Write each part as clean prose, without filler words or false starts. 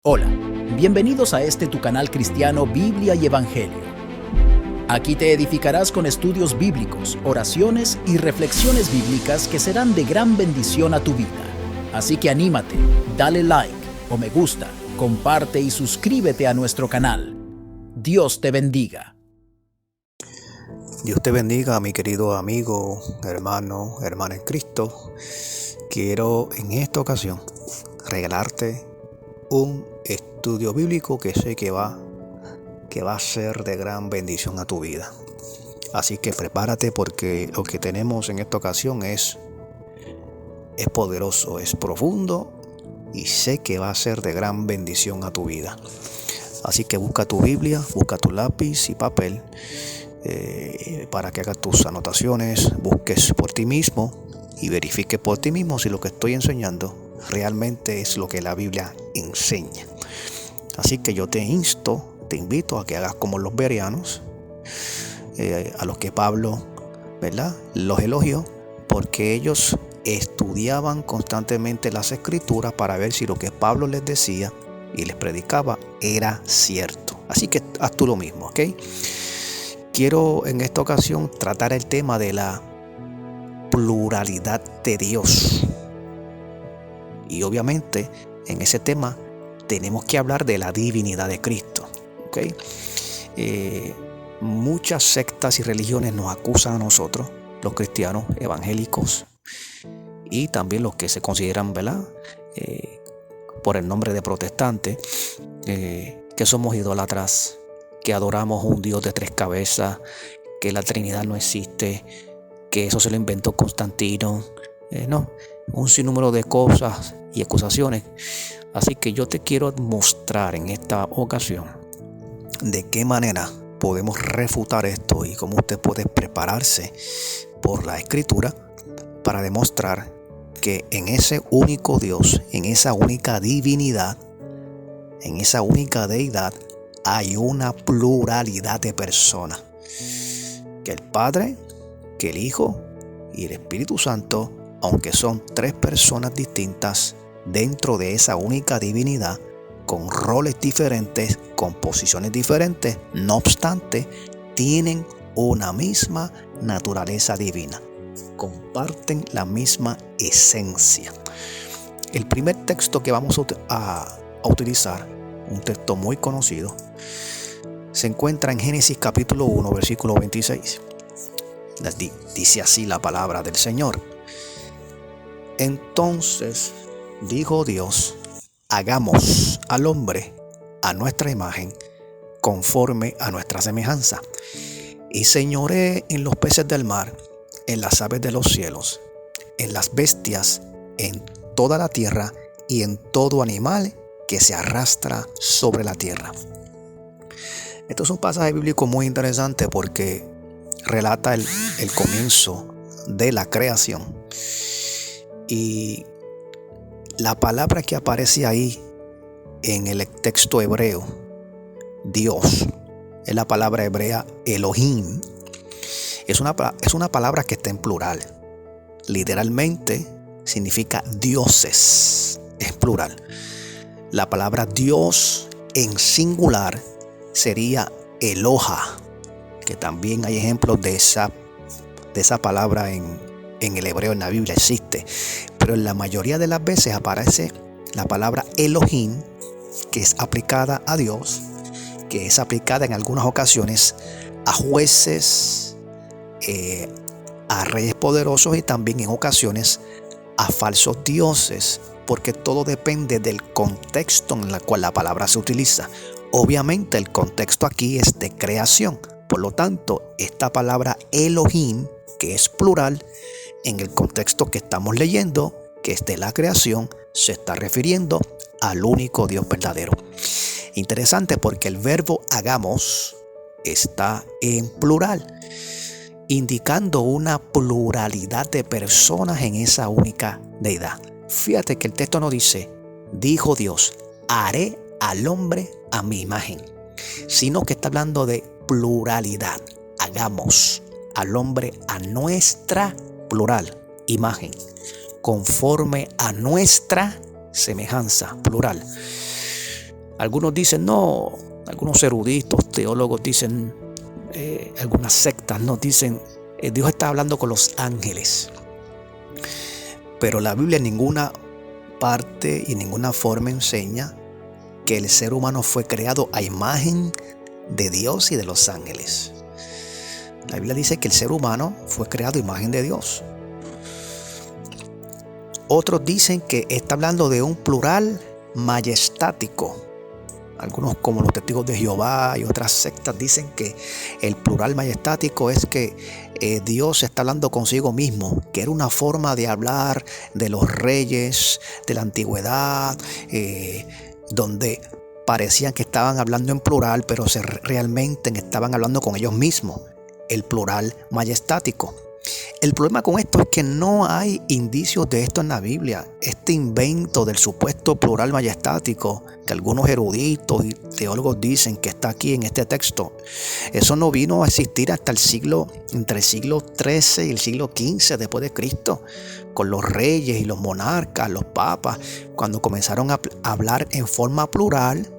Hola, bienvenidos a este tu canal cristiano Biblia y Evangelio. Aquí te edificarás con estudios bíblicos, oraciones y reflexiones bíblicas que serán de gran bendición a tu vida. Así que anímate, dale like o me gusta, comparte y suscríbete a nuestro canal. Dios te bendiga. Dios te bendiga, mi querido amigo, hermano, hermana en Cristo. Quiero en esta ocasión regalarte un estudio bíblico que sé que va a ser de gran bendición a tu vida. Así que prepárate, porque lo que tenemos en esta ocasión es poderoso, es profundo y sé que va a ser de gran bendición a tu vida. Así que busca tu Biblia, busca tu lápiz y papel para que hagas tus anotaciones, busques por ti mismo y verifiques por ti mismo si lo que estoy enseñando realmente es lo que la Biblia enseña. Así que yo te invito a que hagas como los bereanos, a los que Pablo, los elogió, porque ellos estudiaban constantemente las escrituras para ver si lo que Pablo les decía y les predicaba era cierto. Así que haz tú lo mismo, ¿ok? Quiero en esta ocasión tratar el tema de la pluralidad de Dios. Y obviamente en ese tema tenemos que hablar de la divinidad de Cristo, ¿ok? Muchas sectas y religiones nos acusan a nosotros, los cristianos evangélicos, y también los que se consideran, por el nombre de protestantes, que somos idólatras, que adoramos un Dios de 3 cabezas, que la Trinidad no existe, que eso se lo inventó Constantino, un sinnúmero de cosas y acusaciones. Así que yo te quiero mostrar en esta ocasión de qué manera podemos refutar esto y cómo usted puede prepararse por la Escritura para demostrar que en ese único Dios, en esa única divinidad, en esa única deidad, hay una pluralidad de personas. Que el Padre, que el Hijo y el Espíritu Santo, aunque son 3 personas distintas dentro de esa única divinidad, con roles diferentes, con posiciones diferentes, no obstante, tienen una misma naturaleza divina. Comparten la misma esencia. El primer texto que vamos a utilizar, un texto muy conocido, se encuentra en Génesis capítulo 1, versículo 26. Dice así la palabra del Señor. Entonces dijo Dios: hagamos al hombre a nuestra imagen, conforme a nuestra semejanza, y señoree en los peces del mar, en las aves de los cielos, en las bestias, en toda la tierra y en todo animal que se arrastra sobre la tierra. Esto es un pasaje bíblico muy interesante porque relata el comienzo de la creación. Y la palabra que aparece ahí en el texto hebreo, Dios, es la palabra hebrea Elohim. Es una palabra que está en plural. Literalmente significa dioses. Es plural. La palabra Dios en singular sería Eloha, que también hay ejemplos de esa palabra en el hebreo, en la Biblia existe. Pero en la mayoría de las veces aparece la palabra Elohim, que es aplicada a Dios, que es aplicada en algunas ocasiones a jueces, a reyes poderosos y también en ocasiones a falsos dioses, porque todo depende del contexto en el cual la palabra se utiliza. Obviamente el contexto aquí es de creación, por lo tanto esta palabra Elohim, que es plural, en el contexto que estamos leyendo, que es de la creación, se está refiriendo al único Dios verdadero. Interesante porque el verbo hagamos está en plural, indicando una pluralidad de personas en esa única deidad. Fíjate que el texto no dice: dijo Dios, haré al hombre a mi imagen, sino que está hablando de pluralidad. Hagamos al hombre a nuestra, plural, imagen, conforme a nuestra semejanza, plural. Algunos dicen no, algunos eruditos, teólogos dicen, algunas sectas nos dicen, Dios está hablando con los ángeles. Pero la Biblia en ninguna parte y en ninguna forma enseña que el ser humano fue creado a imagen de Dios y de los ángeles. La Biblia dice que el ser humano fue creado a imagen de Dios. Otros dicen que está hablando de un plural majestático. Algunos, como los testigos de Jehová y otras sectas, dicen que el plural majestático es que Dios está hablando consigo mismo, que era una forma de hablar de los reyes de la antigüedad, donde parecían que estaban hablando en plural, pero realmente estaban hablando con ellos mismos. El plural majestático. El problema con esto es que no hay indicios de esto en la Biblia. Este invento del supuesto plural majestático que algunos eruditos y teólogos dicen que está aquí en este texto, eso no vino a existir hasta entre el siglo XIII y el siglo XV después de Cristo, con los reyes y los monarcas, los papas, cuando comenzaron a hablar en forma plural,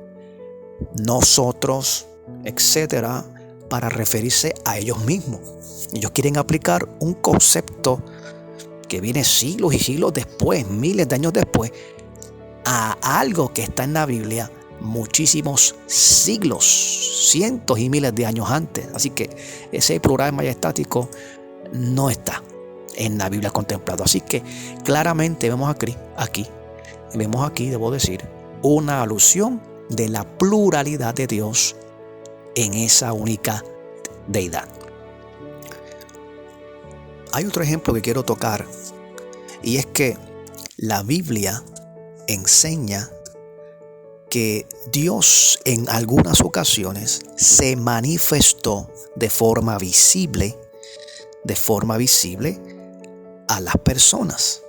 nosotros, etcétera, para referirse a ellos mismos. Ellos quieren aplicar un concepto que viene siglos y siglos después, miles de años después, a algo que está en la Biblia muchísimos siglos, cientos y miles de años antes. Así que ese plural majestático no está en la Biblia contemplado. Así que claramente vemos aquí, debo decir, una alusión de la pluralidad de Dios en esa única deidad. Hay otro ejemplo que quiero tocar, y es que la Biblia enseña que Dios en algunas ocasiones se manifestó de forma visible a las personas.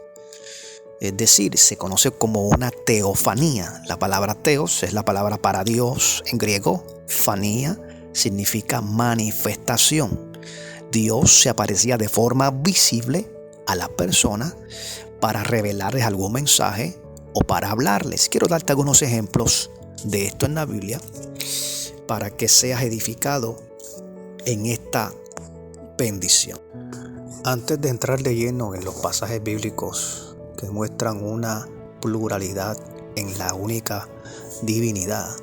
Es decir, se conoce como una teofanía. La palabra teos es la palabra para Dios en griego. Fanía significa manifestación. Dios se aparecía de forma visible a la persona para revelarles algún mensaje o para hablarles. Quiero darte algunos ejemplos de esto en la Biblia para que seas edificado en esta bendición. Antes de entrar de lleno en los pasajes bíblicos que muestran una pluralidad en la única divinidad,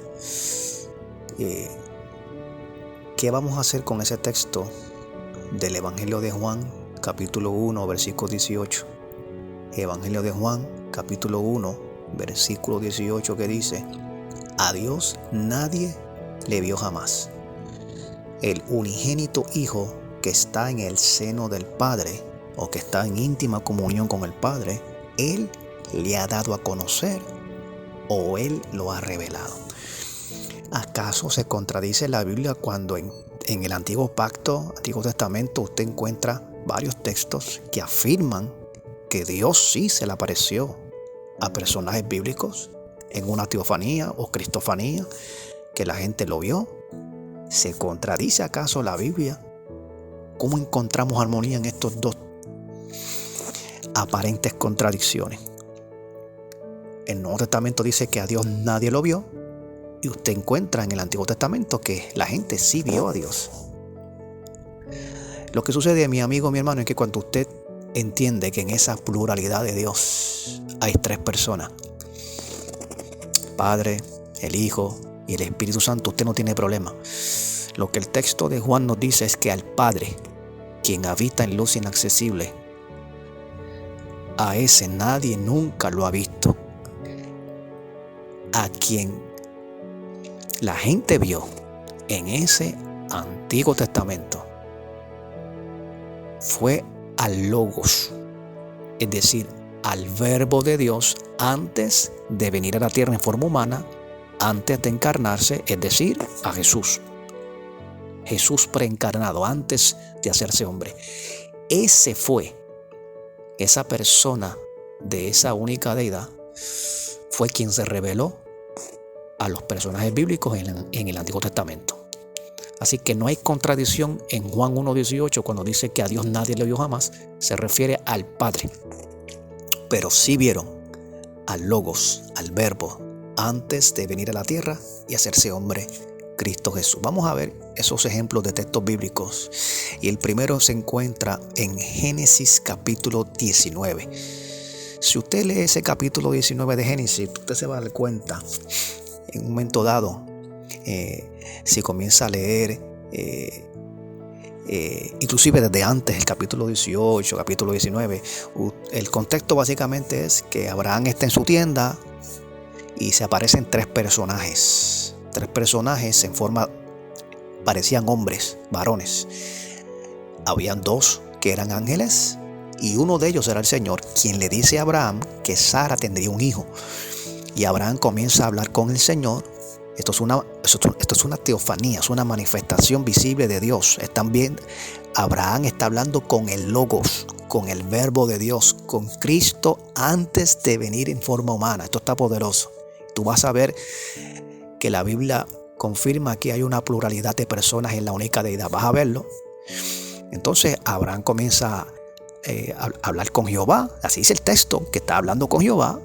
¿qué vamos a hacer con ese texto del Evangelio de Juan, capítulo 1, versículo 18? Evangelio de Juan, capítulo 1, versículo 18, que dice: a Dios nadie le vio jamás. El unigénito Hijo que está en el seno del Padre, o que está en íntima comunión con el Padre, Él le ha dado a conocer, o Él lo ha revelado. ¿Acaso se contradice la Biblia cuando en el Antiguo Pacto, Antiguo Testamento, usted encuentra varios textos que afirman que Dios sí se le apareció a personajes bíblicos en una teofanía o cristofanía, que la gente lo vio? ¿Se contradice acaso la Biblia? ¿Cómo encontramos armonía en estos dos aparentes contradicciones? El Nuevo Testamento dice que a Dios nadie lo vio, y usted encuentra en el Antiguo Testamento que la gente sí vio a Dios. Lo que sucede, mi amigo, mi hermano, es que cuando usted entiende que en esa pluralidad de Dios hay tres personas, Padre, el Hijo y el Espíritu Santo, usted no tiene problema. Lo que el texto de Juan nos dice es que al Padre, quien habita en luz inaccesible, a ese nadie nunca lo ha visto. A quien la gente vio en ese Antiguo Testamento fue al Logos, es decir, al Verbo de Dios antes de venir a la tierra en forma humana, antes de encarnarse, es decir, a Jesús. Jesús preencarnado, antes de hacerse hombre. Esa persona de esa única deidad fue quien se reveló a los personajes bíblicos en el Antiguo Testamento. Así que no hay contradicción en Juan 1:18 cuando dice que a Dios nadie le vio jamás. Se refiere al Padre. Pero sí vieron al Logos, al Verbo, antes de venir a la tierra y hacerse hombre, Cristo Jesús. Vamos a ver esos ejemplos de textos bíblicos. Y el primero se encuentra en Génesis capítulo 19. Si usted lee ese capítulo 19 de Génesis, usted se va a dar cuenta en un momento dado, si comienza a leer, inclusive desde antes, el capítulo 18, capítulo 19, el contexto básicamente es que Abraham está en su tienda y se aparecen tres personajes en forma, parecían hombres, varones. Habían dos que eran ángeles y uno de ellos era el Señor, quien le dice a Abraham que Sara tendría un hijo. Y Abraham comienza a hablar con el Señor. Esto es una teofanía, es una manifestación visible de Dios. Abraham está hablando con el Logos, con el Verbo de Dios, con Cristo antes de venir en forma humana. Esto está poderoso. Tú vas a ver que la Biblia confirma que hay una pluralidad de personas en la única deidad. Vas a verlo. Entonces Abraham comienza a hablar con Jehová. Así dice el texto, que está hablando con Jehová.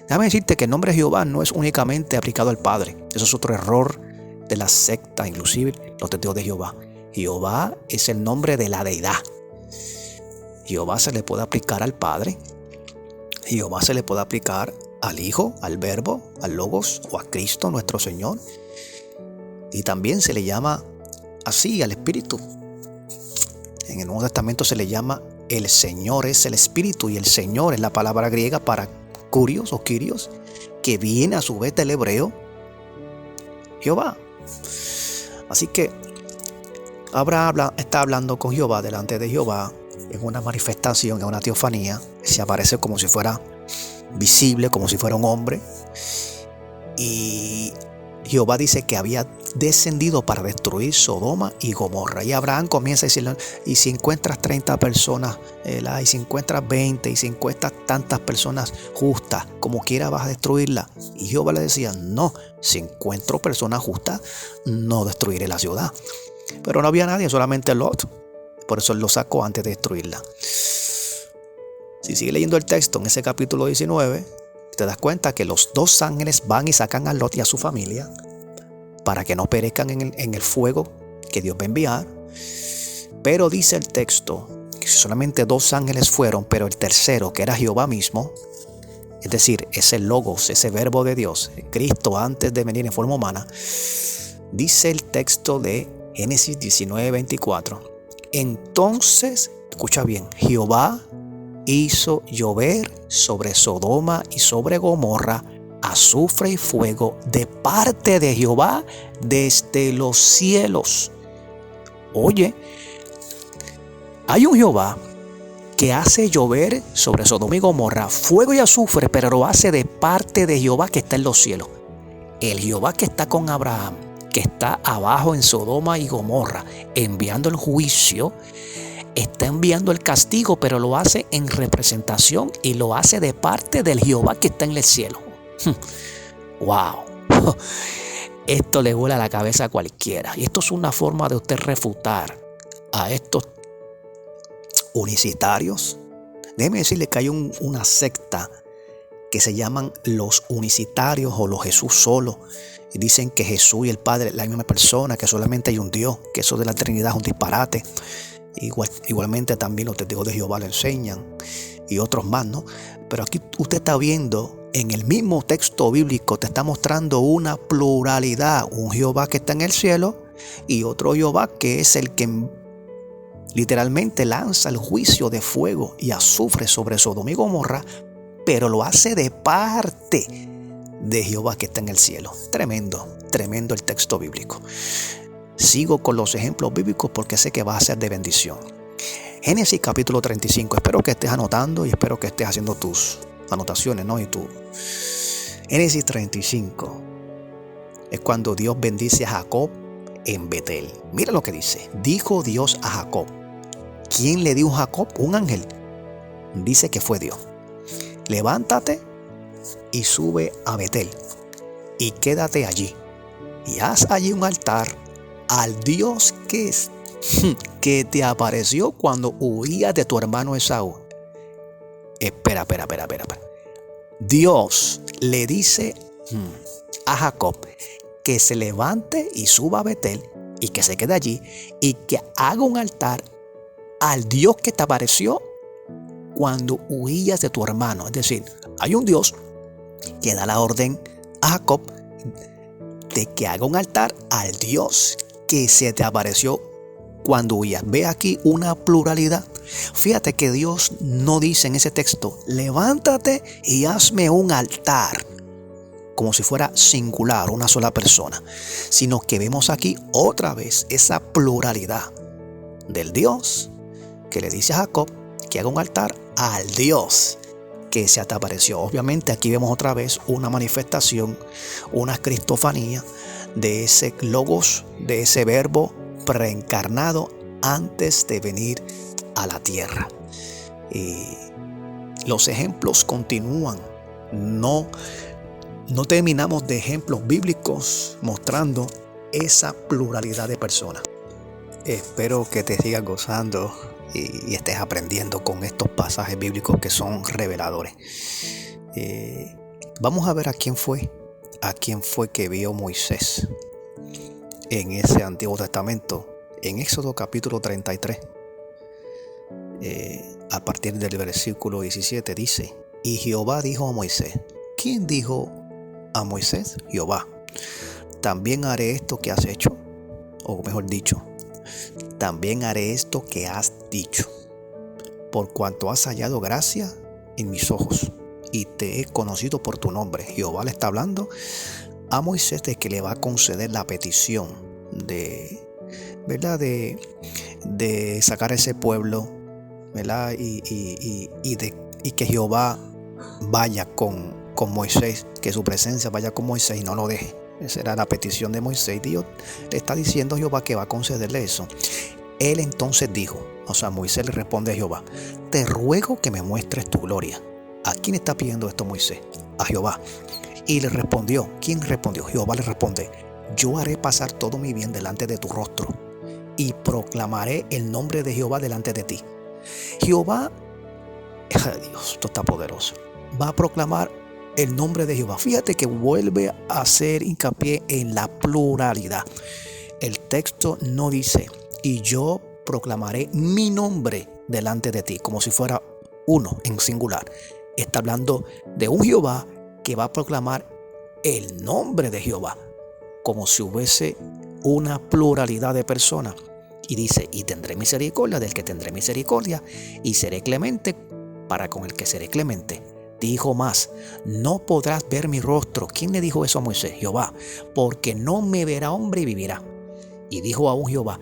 Déjame decirte que el nombre Jehová no es únicamente aplicado al Padre. Eso es otro error de la secta, inclusive los testigos de Jehová. Jehová es el nombre de la deidad. Jehová se le puede aplicar al Padre. Jehová se le puede aplicar al Hijo, al Verbo, al Logos o a Cristo nuestro Señor. Y también se le llama así al Espíritu. En el Nuevo Testamento se le llama el Señor, es el Espíritu, y el Señor es la palabra griega para Kurios o Kyrios, que viene a su vez del hebreo Jehová. Así que Abraham está hablando con Jehová, delante de Jehová, en una manifestación, en una teofanía. Se aparece como si fuera visible, como si fuera un hombre. Y Jehová dice que había descendido para destruir Sodoma y Gomorra. Y Abraham comienza a decirle: y si encuentras 30 personas, y si encuentras 20, y si encuentras tantas personas justas, como quiera vas a destruirla. Y Jehová le decía: no, si encuentro personas justas, no destruiré la ciudad. Pero no había nadie, solamente Lot. Por eso él lo sacó antes de destruirla. Si sigue leyendo el texto en ese capítulo 19, te das cuenta que los dos ángeles van y sacan a Lot y a su familia para que no perezcan en el fuego que Dios va a enviar. Pero dice el texto que solamente dos ángeles fueron, pero el tercero, que era Jehová mismo, es decir, ese Logos, ese Verbo de Dios, Cristo antes de venir en forma humana, dice el texto de Génesis 19:24. Entonces, escucha bien, Jehová hizo llover sobre Sodoma y sobre Gomorra azufre y fuego de parte de Jehová desde los cielos. Oye, hay un Jehová que hace llover sobre Sodoma y Gomorra fuego y azufre, pero lo hace de parte de Jehová que está en los cielos. El Jehová que está con Abraham, que está abajo en Sodoma y Gomorra, enviando el juicio, está enviando el castigo, pero lo hace en representación y lo hace de parte del Jehová que está en el cielo. ¡Wow! Esto le vuela la cabeza a cualquiera. Y esto es una forma de usted refutar a estos unicitarios. Déjeme decirle que hay una secta que se llaman los unicitarios o los Jesús solo. Y dicen que Jesús y el Padre es la misma persona, que solamente hay un Dios, que eso de la Trinidad es un disparate. Igualmente también los testigos de Jehová lo enseñan y otros más, ¿no? Pero aquí usted está viendo, en el mismo texto bíblico te está mostrando una pluralidad. Un Jehová que está en el cielo y otro Jehová que es el que literalmente lanza el juicio de fuego y azufre sobre Sodoma y Gomorra, pero lo hace de parte de Jehová que está en el cielo. Tremendo, tremendo el texto bíblico. Sigo con los ejemplos bíblicos porque sé que va a ser de bendición. Génesis capítulo 35. Espero que estés anotando y espero que estés haciendo tus anotaciones, ¿no? Génesis 35 es cuando Dios bendice a Jacob en Betel. Mira lo que dice. Dijo Dios a Jacob. ¿Quién le dijo a Jacob? Un ángel. Dice que fue Dios. Levántate y sube a Betel y quédate allí y haz allí un altar al Dios que te apareció cuando huías de tu hermano Esaú. Espera. Dios le dice a Jacob que se levante y suba a Betel y que se quede allí y que haga un altar al Dios que te apareció cuando huías de tu hermano. Es decir, hay un Dios que da la orden a Jacob de que haga un altar al Dios que se te apareció cuando huías. Ve aquí una pluralidad. Fíjate que Dios no dice en ese texto, levántate y hazme un altar, como si fuera singular, una sola persona, sino que vemos aquí otra vez esa pluralidad del Dios que le dice a Jacob que haga un altar al Dios que se te apareció. Obviamente aquí vemos otra vez una manifestación, una cristofanía de ese logos, de ese verbo preencarnado antes de venir a la tierra. Y los ejemplos continúan. No terminamos de ejemplos bíblicos mostrando esa pluralidad de personas. Espero que te sigas gozando y estés aprendiendo con estos pasajes bíblicos que son reveladores. Vamos a ver a quién fue que vio Moisés en ese Antiguo Testamento, en Éxodo capítulo 33. A partir del versículo 17 dice: y Jehová dijo a Moisés. ¿Quién dijo a Moisés? Jehová. También haré esto que has hecho, o mejor dicho, también haré esto que has dicho, por cuanto has hallado gracia en mis ojos y te he conocido por tu nombre. Jehová le está hablando a Moisés de que le va a conceder la petición de, ¿verdad?, de sacar a ese pueblo, ¿verdad?, y que Jehová vaya con Moisés, que su presencia vaya con Moisés y no lo deje. Esa era la petición de Moisés. Dios le está diciendo a Jehová que va a concederle eso. Él entonces dijo, Moisés le responde a Jehová: te ruego que me muestres tu gloria. ¿A quién está pidiendo esto Moisés? A Jehová. Y le respondió. ¿Quién respondió? Jehová le responde: yo haré pasar todo mi bien delante de tu rostro y proclamaré el nombre de Jehová delante de ti. Jehová, Dios, esto está poderoso, va a proclamar el nombre de Jehová. Fíjate que vuelve a hacer hincapié en la pluralidad. El texto no dice: y yo proclamaré mi nombre delante de ti, como si fuera uno en singular. Está hablando de un Jehová que va a proclamar el nombre de Jehová, como si hubiese una pluralidad de personas. Y dice: y tendré misericordia del que tendré misericordia, y seré clemente para con el que seré clemente. Dijo más: no podrás ver mi rostro. ¿Quién le dijo eso a Moisés? Jehová. Porque no me verá hombre y vivirá. Y dijo aún Jehová: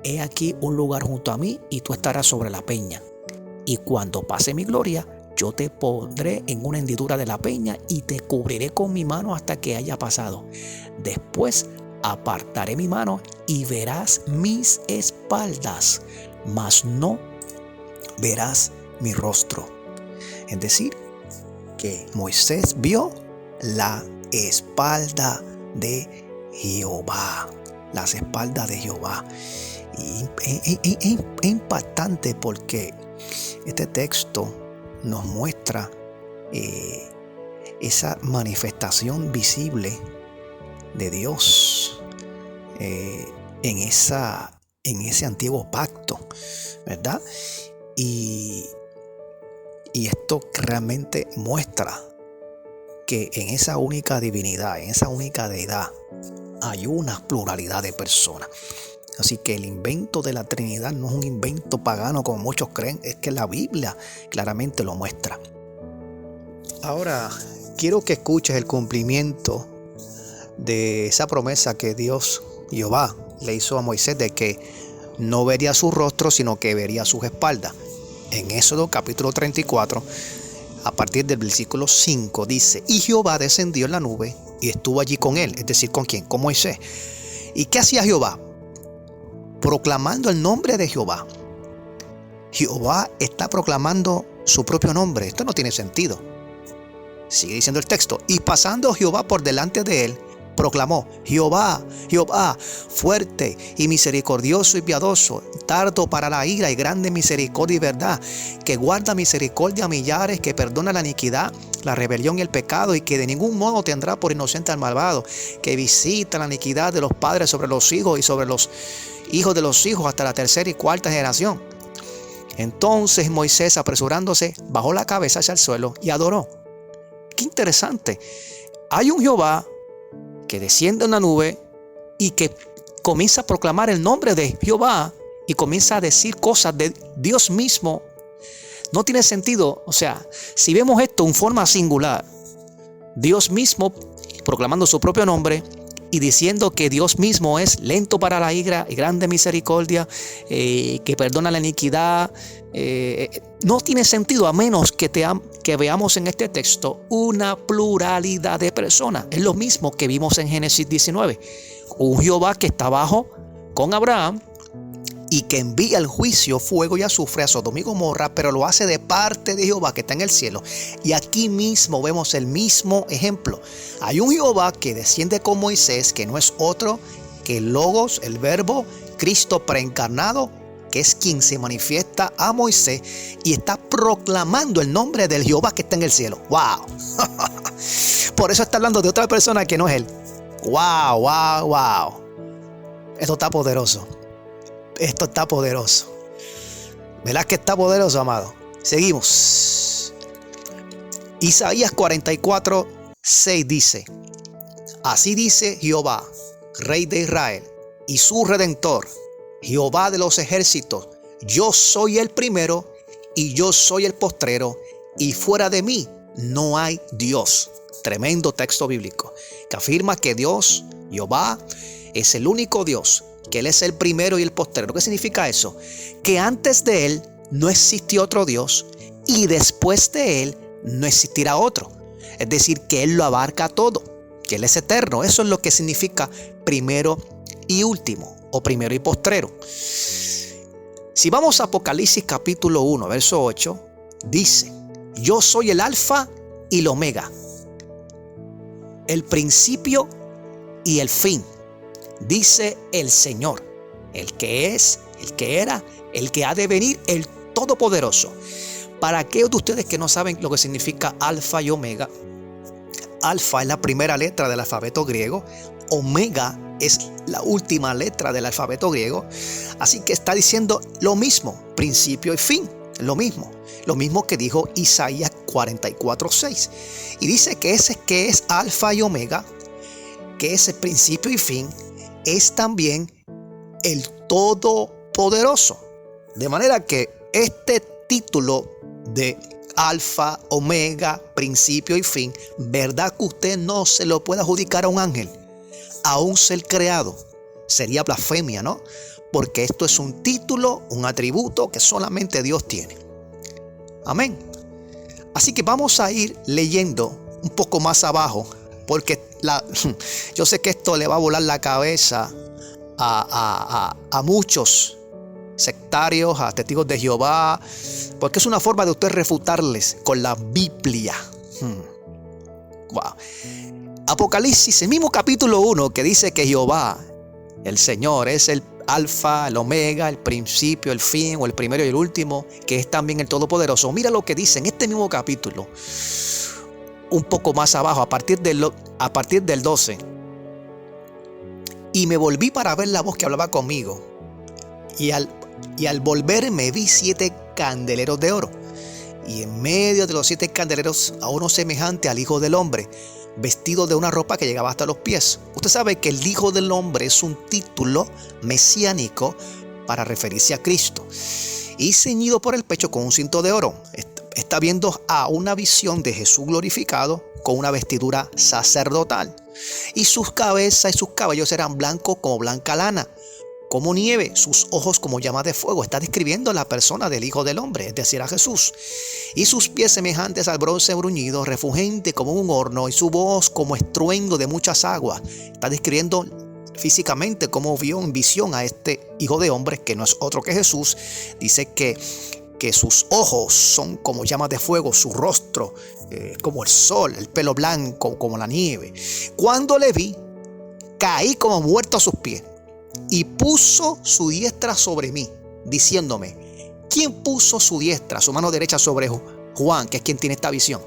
he aquí un lugar junto a mí, y tú estarás sobre la peña. Y cuando pase mi gloria, yo te pondré en una hendidura de la peña, y te cubriré con mi mano hasta que haya pasado. Después apartaré mi mano, y verás mis espaldas, mas no verás mi rostro. Es decir, que Moisés vio la espalda de Jehová. Las espaldas de Jehová. Y es impactante porque este texto nos muestra esa manifestación visible de Dios en ese antiguo pacto, ¿verdad? Y esto realmente muestra que en esa única divinidad, en esa única deidad, hay una pluralidad de personas. Así que el invento de la Trinidad no es un invento pagano como muchos creen, es que la Biblia claramente lo muestra. Ahora, quiero que escuches el cumplimiento de esa promesa que Dios, Jehová, le hizo a Moisés de que no vería su rostro, sino que vería sus espaldas. En Éxodo capítulo 34, a partir del versículo 5, dice: y Jehová descendió en la nube y estuvo allí con él. Es decir, ¿con quién? Con Moisés. ¿Y qué hacía Jehová? Proclamando el nombre de Jehová. Jehová está proclamando su propio nombre. Esto no tiene sentido. Sigue diciendo el texto: y pasando Jehová por delante de él, proclamó: Jehová, Jehová, fuerte y misericordioso y piadoso, tardo para la ira y grande misericordia y verdad, que guarda misericordia a millares, que perdona la iniquidad, la rebelión y el pecado, y que de ningún modo tendrá por inocente al malvado, que visita la iniquidad de los padres sobre los hijos y sobre los hijos de los hijos hasta la tercera y cuarta generación. Entonces Moisés, apresurándose, bajó la cabeza hacia el suelo y adoró. Qué interesante. Hay un Jehová que desciende en una nube y que comienza a proclamar el nombre de Jehová y comienza a decir cosas de Dios mismo. No tiene sentido. O sea, si vemos esto en forma singular, Dios mismo proclamando su propio nombre y diciendo que Dios mismo es lento para la ira y grande misericordia, que perdona la iniquidad, no tiene sentido a menos que veamos en este texto una pluralidad de personas. Es lo mismo que vimos en Génesis 19. Un Jehová que está abajo con Abraham y que envía el juicio, fuego y azufre a Sodoma y Gomorra, pero lo hace de parte de Jehová que está en el cielo. Y aquí mismo vemos el mismo ejemplo. Hay un Jehová que desciende con Moisés, que no es otro que el Logos, el Verbo, Cristo preencarnado, que es quien se manifiesta a Moisés y está proclamando el nombre del Jehová que está en el cielo. ¡Wow! Por eso está hablando de otra persona que no es él. ¡Wow, wow, wow! Esto está poderoso. Esto está poderoso. ¿Verdad que está poderoso, amado? Seguimos. Isaías 44:6 dice: así dice Jehová, Rey de Israel, y su Redentor, Jehová de los ejércitos: yo soy el primero y yo soy el postrero, y fuera de mí no hay Dios. Tremendo texto bíblico que afirma que Dios, Jehová, es el único Dios, que Él es el primero y el postrero. ¿Qué significa eso? Que antes de Él no existió otro Dios y después de Él no existirá otro. Es decir, que Él lo abarca todo, que Él es eterno. Eso es lo que significa primero y último, o primero y postrero. Si vamos a Apocalipsis capítulo 1, verso 8, dice: yo soy el alfa y el omega, el principio y el fin, dice el Señor, el que es, el que era, el que ha de venir, el Todopoderoso. Para aquellos de ustedes que no saben lo que significa alfa y omega, alfa es la primera letra del alfabeto griego, omega es la última letra del alfabeto griego. Así que está diciendo lo mismo, principio y fin, lo mismo que dijo Isaías 44:6. Y dice que ese que es alfa y omega, que es el principio y fin, es también el Todopoderoso. De manera que este título de alfa, omega, principio y fin, verdad que usted no se lo puede adjudicar a un ángel, a un ser creado. Sería blasfemia, ¿no? Porque esto es un título, un atributo que solamente Dios tiene. Amén. Así que vamos a ir leyendo un poco más abajo, porque yo sé que esto le va a volar la cabeza a muchos sectarios, a testigos de Jehová, porque es una forma de usted refutarles con la Biblia. Wow. Apocalipsis, el mismo capítulo 1 que dice que Jehová, el Señor, es el alfa, el omega, el principio, el fin, o el primero y el último, que es también el Todopoderoso. Mira lo que dice en este mismo capítulo, un poco más abajo, a partir del 12. Y me volví para ver la voz que hablaba conmigo, y al volverme vi 7 candeleros de oro, y en medio de los 7 candeleros a uno semejante al Hijo del Hombre, vestido de una ropa que llegaba hasta los pies. Usted sabe que el Hijo del Hombre es un título mesiánico para referirse a Cristo, y ceñido por el pecho con un cinto de oro. Está viendo a una visión de Jesús glorificado con una vestidura sacerdotal, y sus cabezas y sus cabellos eran blancos como blanca lana, como nieve, sus ojos como llamas de fuego. Está describiendo la persona del Hijo del Hombre, es decir, a Jesús. Y sus pies semejantes al bronce bruñido, refulgente como un horno, y su voz como estruendo de muchas aguas. Está describiendo físicamente cómo vio en visión a este Hijo de Hombre, que no es otro que Jesús. Dice que sus ojos son como llamas de fuego, su rostro como el sol, el pelo blanco como la nieve. Cuando le vi, caí como muerto a sus pies y puso su diestra sobre mí, diciéndome, ¿quién puso su diestra, su mano derecha sobre Juan, que es quien tiene esta visión?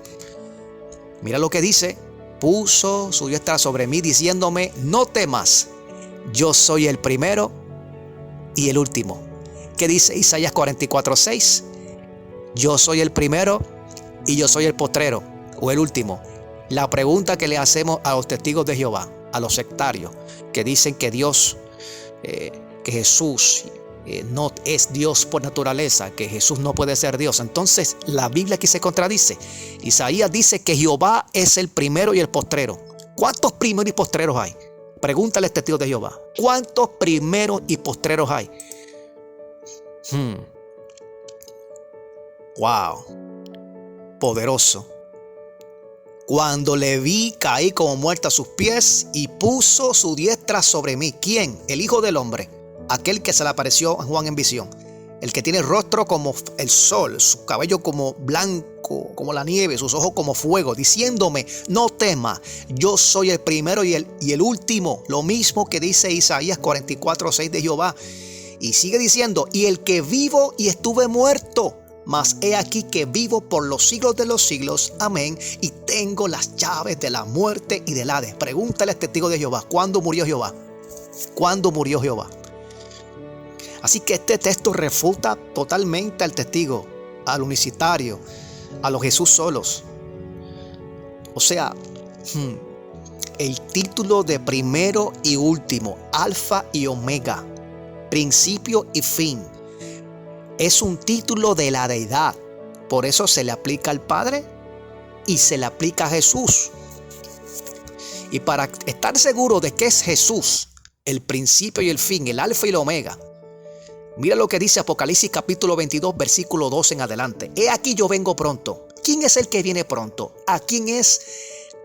Mira lo que dice, puso su diestra sobre mí, diciéndome, no temas, yo soy el primero y el último. ¿Qué dice Isaías 44:6? Yo soy el primero y yo soy el postrero o el último. La pregunta que le hacemos a los testigos de Jehová, a los sectarios, que dicen que Dios, que Jesús no es Dios por naturaleza, que Jesús no puede ser Dios. Entonces la Biblia aquí se contradice. Isaías dice que Jehová es el primero y el postrero. ¿Cuántos primeros y postreros hay? Pregúntale a los testigos de Jehová. ¿Cuántos primeros y postreros hay? Wow, poderoso. Cuando le vi, caí como muerto a sus pies y puso su diestra sobre mí. ¿Quién? El Hijo del Hombre, aquel que se le apareció a Juan en visión, el que tiene el rostro como el sol, su cabello como blanco, como la nieve, sus ojos como fuego, diciéndome, no temas, yo soy el primero y el último. Lo mismo que dice Isaías 44:6 de Jehová. Y sigue diciendo, y el que vivo y estuve muerto, mas he aquí que vivo por los siglos de los siglos, amén, y tengo las llaves de la muerte y del Hades. Pregúntale al testigo de Jehová, ¿cuándo murió Jehová? ¿Cuándo murió Jehová? Así que este texto refuta totalmente al testigo, al unicitario, a los Jesús solos. O sea, el título de primero y último, alfa y omega, principio y fin, es un título de la deidad. Por eso se le aplica al Padre y se le aplica a Jesús. Y para estar seguro de que es Jesús el principio y el fin, el alfa y el omega, mira lo que dice Apocalipsis capítulo 22, versículo 2 en adelante. He aquí yo vengo pronto. ¿Quién es el que viene pronto? ¿A quién es?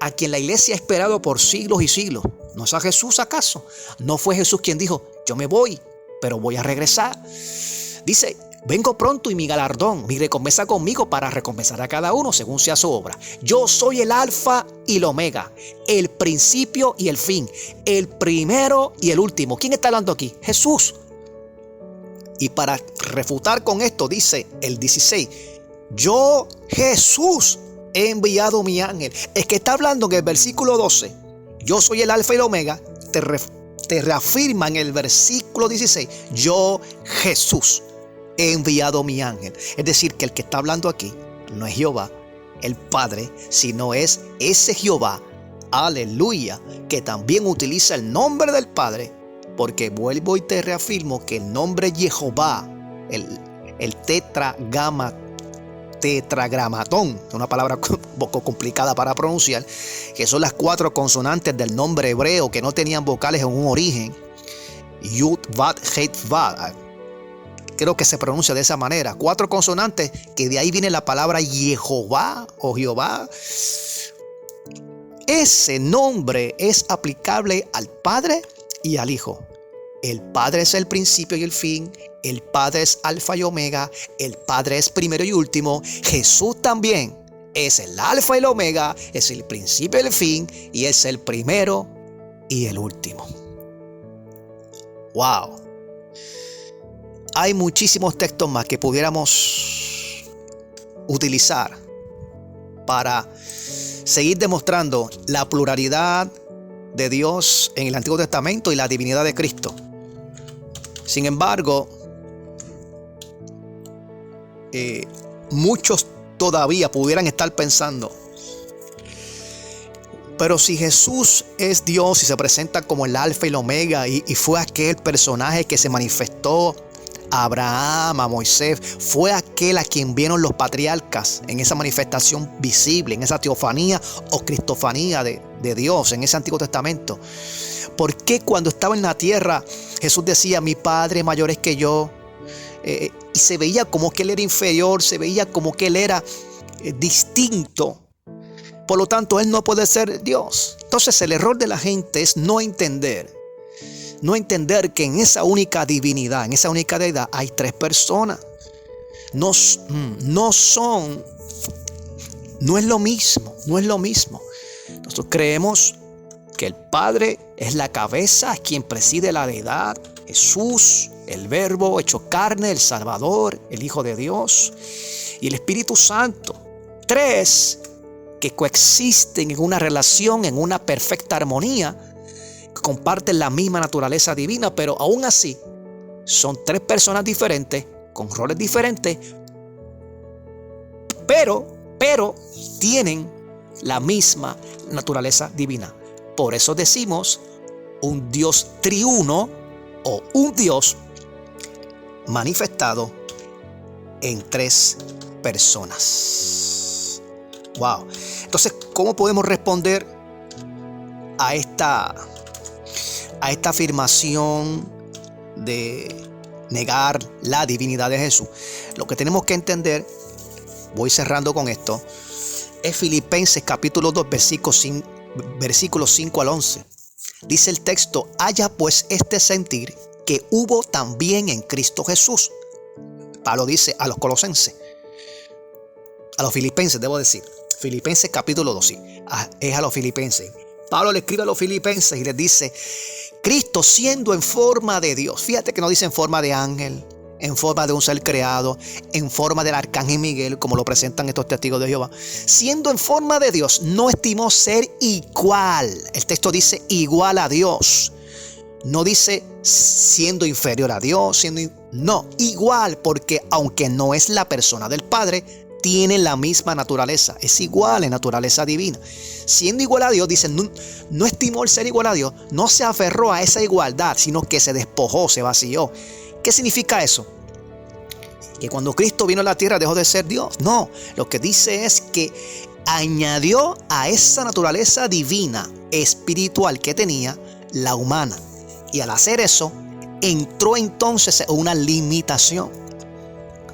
A quien la iglesia ha esperado por siglos y siglos. ¿No es a Jesús acaso? ¿No fue Jesús quien dijo, yo me voy, pero voy a regresar? Dice, vengo pronto y mi galardón, mi recompensa conmigo para recompensar a cada uno según sea su obra. Yo soy el alfa y el omega, el principio y el fin, el primero y el último. ¿Quién está hablando aquí? Jesús. Y para refutar con esto dice el 16, yo Jesús he enviado mi ángel. Es que está hablando en el versículo 12, yo soy el alfa y el omega, te reafirma en el versículo 16, yo Jesús he enviado mi ángel. Es decir, que el que está hablando aquí no es Jehová, el Padre, sino es ese Jehová, aleluya, que también utiliza el nombre del Padre, porque vuelvo y te reafirmo que el nombre Jehová, el tetragramatón, una palabra un poco complicada para pronunciar, que son las 4 consonantes del nombre hebreo que no tenían vocales en un origen, Yud, Vat, Het, Vav. Creo que se pronuncia de esa manera. 4 consonantes, que de ahí viene la palabra Jehová o Jehová. Ese nombre es aplicable al Padre y al Hijo. El Padre es el principio y el fin. El Padre es alfa y omega. El Padre es primero y último. Jesús también es el alfa y el omega. Es el principio y el fin. Y es el primero y el último. Wow. Hay muchísimos textos más que pudiéramos utilizar para seguir demostrando la pluralidad de Dios en el Antiguo Testamento y la divinidad de Cristo. Sin embargo, muchos todavía pudieran estar pensando, pero si Jesús es Dios y se presenta como el alfa y el omega y fue aquel personaje que se manifestó a Abraham, a Moisés, fue aquel a quien vieron los patriarcas en esa manifestación visible, en esa teofanía o cristofanía de Dios en ese Antiguo Testamento. ¿Por qué cuando estaba en la tierra Jesús decía, mi Padre mayor es que yo? Y se veía como que Él era inferior, se veía como que Él era distinto. Por lo tanto, Él no puede ser Dios. Entonces el error de la gente es no entender que en esa única divinidad, en esa única deidad, hay 3 personas. No es lo mismo. Nosotros creemos que el Padre es la cabeza, es quien preside la deidad. Jesús, el Verbo hecho carne, el Salvador, el Hijo de Dios y el Espíritu Santo. 3 que coexisten en una relación, en una perfecta armonía, que comparten la misma naturaleza divina, pero aún así son 3 personas diferentes, con roles diferentes, pero tienen la misma naturaleza divina. Por eso decimos un Dios triuno o un Dios manifestado en 3 personas. Wow. Entonces, ¿cómo podemos responder a esta afirmación de negar la divinidad de Jesús? Lo que tenemos que entender, voy cerrando con esto, es Filipenses capítulo 2, versículos 5 al 11. Dice el texto: haya pues este sentir que hubo también en Cristo Jesús. Pablo dice a los colosenses, a los filipenses, debo decir. Filipenses capítulo 2, sí, es a los filipenses. Pablo le escribe a los filipenses y les dice: Cristo siendo en forma de Dios. Fíjate que no dice en forma de ángel, en forma de un ser creado, en forma del arcángel Miguel, como lo presentan estos testigos de Jehová. Siendo en forma de Dios, no estimó ser igual. El texto dice igual a Dios. No dice siendo inferior a Dios, no, igual, porque aunque no es la persona del Padre, tiene la misma naturaleza, es igual en naturaleza divina. Siendo igual a Dios, dice, no estimó el ser igual a Dios, no se aferró a esa igualdad, sino que se despojó, se vació. ¿Qué significa eso? ¿Que cuando Cristo vino a la tierra dejó de ser Dios? No, lo que dice es que añadió a esa naturaleza divina, espiritual que tenía, la humana. Y al hacer eso, entró entonces en una limitación,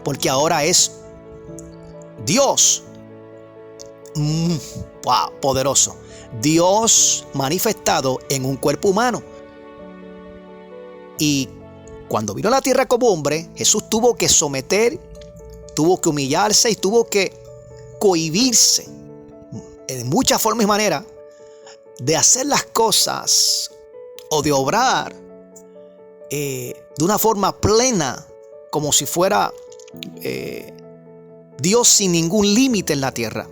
porque ahora es Dios, wow, poderoso, Dios manifestado en un cuerpo humano. Y cuando vino a la tierra como hombre, Jesús tuvo que someter, tuvo que humillarse y tuvo que cohibirse en muchas formas y maneras de hacer las cosas o de obrar de una forma plena, como si fuera Dios sin ningún límite en la tierra.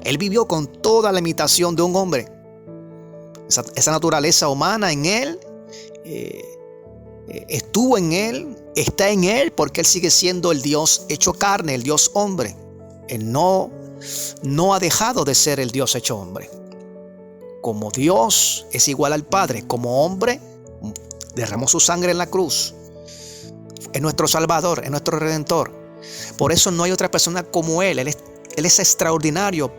Él vivió con toda la limitación de un hombre. Esa naturaleza humana en él estuvo en él, está en él, porque él sigue siendo el Dios hecho carne, el Dios hombre. Él no ha dejado de ser el Dios hecho hombre. Como Dios es igual al Padre, como hombre derramó su sangre en la cruz. Es nuestro Salvador, es nuestro Redentor. Por eso no hay otra persona como Él. Él es extraordinario,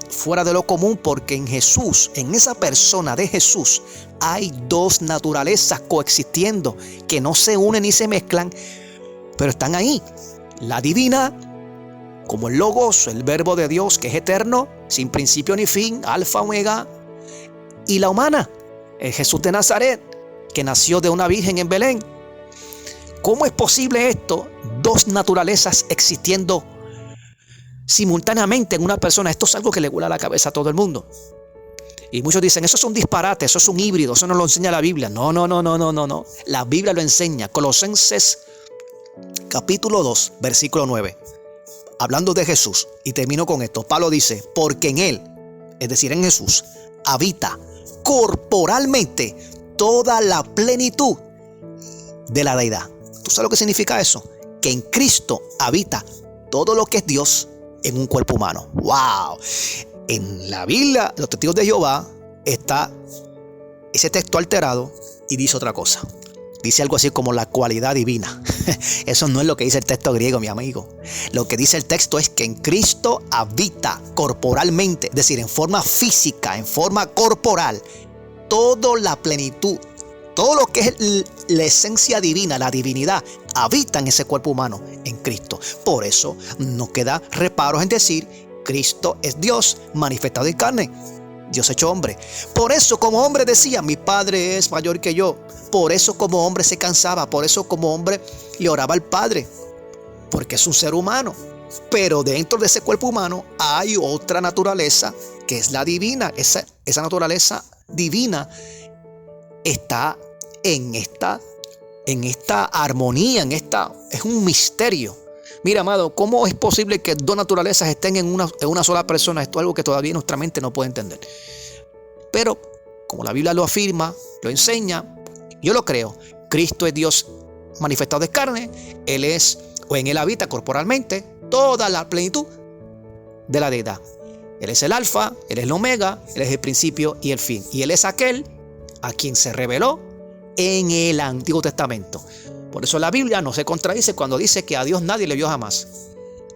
fuera de lo común, porque en Jesús, en esa persona de Jesús, hay 2 naturalezas coexistiendo que no se unen ni se mezclan, pero están ahí. La divina, como el Logos, el Verbo de Dios, que es eterno, sin principio ni fin, alfa, omega, y la humana, el Jesús de Nazaret, que nació de una virgen en Belén. ¿Cómo es posible esto? 2 naturalezas existiendo simultáneamente en una persona. Esto es algo que le vuela la cabeza a todo el mundo. Y muchos dicen, eso es un disparate, eso es un híbrido, eso no lo enseña la Biblia. No. La Biblia lo enseña. Colosenses capítulo 2, versículo 9. Hablando de Jesús, y termino con esto. Pablo dice, porque en Él, es decir, en Jesús, habita corporalmente toda la plenitud de la deidad. ¿Tú sabes lo que significa eso? Que en Cristo habita todo lo que es Dios en un cuerpo humano. ¡Wow! En la Biblia, los testigos de Jehová, está ese texto alterado y dice otra cosa. Dice algo así como la cualidad divina. Eso no es lo que dice el texto griego, mi amigo. Lo que dice el texto es que en Cristo habita corporalmente, es decir, en forma física, en forma corporal, toda la plenitud, todo lo que es la esencia divina, la divinidad, habita en ese cuerpo humano, en Cristo. Por eso no queda reparos en decir, Cristo es Dios manifestado en carne, Dios hecho hombre. Por eso como hombre decía, mi Padre es mayor que yo. Por eso como hombre se cansaba, por eso como hombre le oraba al Padre, porque es un ser humano. Pero dentro de ese cuerpo humano hay otra naturaleza que es la divina. Esa naturaleza divina está en esta armonía, es un misterio. Mira, amado, ¿cómo es posible que dos naturalezas estén en una sola persona? Esto es algo que todavía nuestra mente no puede entender. Pero, como la Biblia lo afirma, lo enseña, yo lo creo. Cristo es Dios manifestado en carne. En Él habita corporalmente toda la plenitud de la deidad. Él es el alfa, Él es el omega, Él es el principio y el fin. Y Él es aquel a quien se reveló en el Antiguo Testamento. Por eso la Biblia no se contradice cuando dice que a Dios nadie le vio jamás.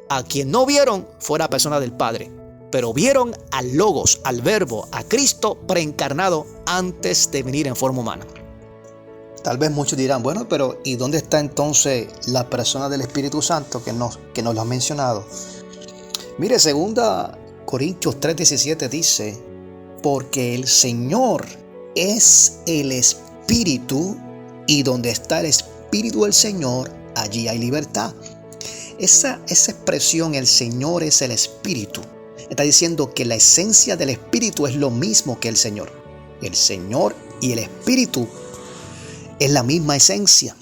A quien no vieron fue la persona del Padre, pero vieron al Logos, al Verbo, a Cristo preencarnado antes de venir en forma humana. Tal vez muchos dirán, bueno, pero ¿y dónde está entonces la persona del Espíritu Santo que nos lo ha mencionado? Mire, 2 Corintios 3:17 dice, porque el Señor es el Espíritu, y donde está el Espíritu del Señor, allí hay libertad. Esa expresión, el Señor es el Espíritu, está diciendo que la esencia del Espíritu es lo mismo que el Señor. El Señor y el Espíritu es la misma esencia.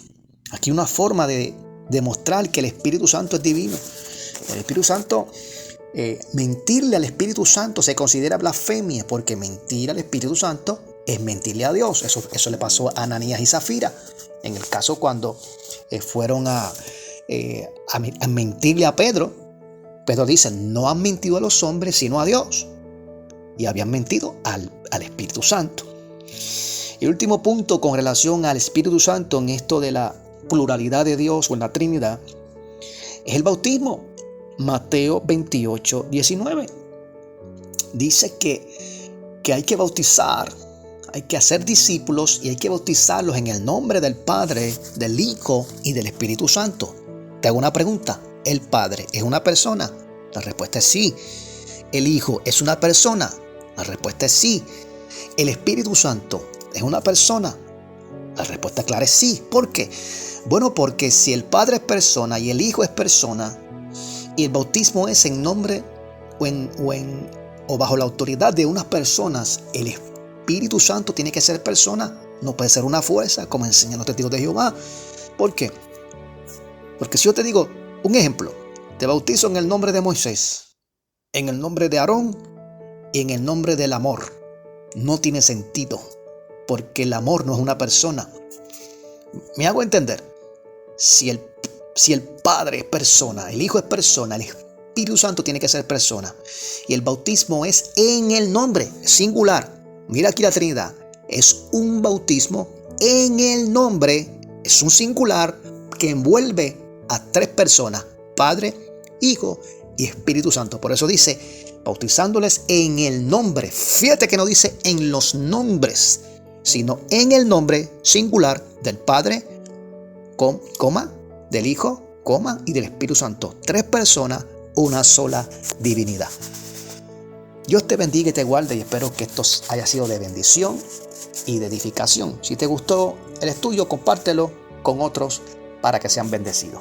Aquí una forma de demostrar que el Espíritu Santo es divino. El Espíritu Santo, mentirle al Espíritu Santo se considera blasfemia, porque mentir al Espíritu Santo es mentirle a Dios. Eso le pasó a Ananías y Zafira. En el caso cuando fueron a mentirle a Pedro, Pedro dice, no han mentido a los hombres sino a Dios. Y habían mentido al Espíritu Santo. Y el último punto con relación al Espíritu Santo en esto de la pluralidad de Dios o en la Trinidad es el bautismo. Mateo 28:19 dice que hay que bautizar, hay que hacer discípulos y hay que bautizarlos en el nombre del Padre, del Hijo y del Espíritu Santo. Te hago una pregunta. ¿El Padre es una persona? La respuesta es sí. ¿El Hijo es una persona? La respuesta es sí. ¿El Espíritu Santo es una persona? La respuesta clara es sí. ¿Por qué? Bueno, porque si el Padre es persona y el Hijo es persona y el bautismo es en nombre o bajo la autoridad de unas personas, el Espíritu Santo tiene que ser persona, no puede ser una fuerza, como enseñan los testigos de Jehová. ¿Por qué? Porque si yo te digo un ejemplo, te bautizo en el nombre de Moisés, en el nombre de Aarón y en el nombre del amor, no tiene sentido, porque el amor no es una persona. ¿Me hago entender? Si el Padre es persona, el Hijo es persona, el Espíritu Santo tiene que ser persona. Y el bautismo es en el nombre, singular. Mira aquí la Trinidad. Es un bautismo en el nombre, es un singular que envuelve a tres personas, Padre, Hijo y Espíritu Santo. Por eso dice, bautizándoles en el nombre. Fíjate que no dice en los nombres, sino en el nombre singular del Padre, del Hijo, y del Espíritu Santo. Tres personas, una sola divinidad. Dios te bendiga y te guarde, y espero que esto haya sido de bendición y de edificación. Si te gustó el estudio, compártelo con otros para que sean bendecidos.